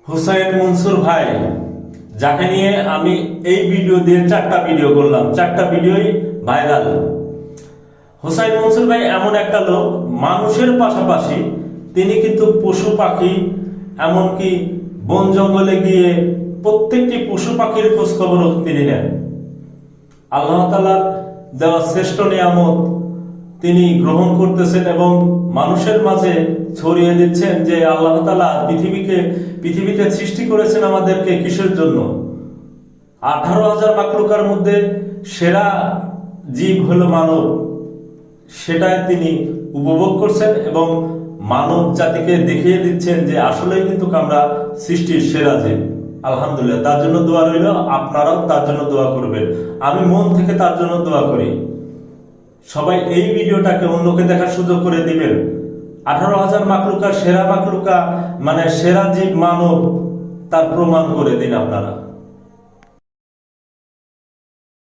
হুসাইন মনসুর ভাই, যাকে নিয়ে আমি এই ভিডিও দিয়ে 4টা ভিডিও করলাম, 4টা ভিডিওই ভাইরাল। হুসাইন মনসুর ভাই এমন একটা লোক, মানুষের পাশাপাশি তিনি কিন্তু পশু পাখি, এমনকি বন জঙ্গলে গিয়ে প্রত্যেকটি পশু পাখির খোঁজ খবরও তিনি নেন। আল্লাহ তাআলার দেওয়া শ্রেষ্ঠ নিয়ামত তিনি গ্রহণ করতেছেন এবং মানুষের মাঝে ছড়িয়ে দিচ্ছেন যে আল্লাহ তাআলা পৃথিবীতে সৃষ্টি করেছেন আমাদেরকে কিসের জন্য। 18,000 মাখলুকার মধ্যে সেরা জীব হলো মানব, সেটাই তিনি উপভোগ করছেন এবং মানব জাতিকে দেখিয়ে দিচ্ছেন যে আসলেই কিন্তু আমরা সৃষ্টির সেরা জীব। আলহামদুলিল্লাহ, তার জন্য দোয়া রইল, আপনারাও তার জন্য দোয়া করবেন। আমি মন থেকে তার জন্য দোয়া করি। সবাই এই ভিডিওটাকে অন্যকে দেখার সুযোগ করে দিবেন। 18,000 মাখলুকার সেরা মাখলুকা মানে সেরা জীব মানব, তার প্রমাণ করে দিন আপনারা।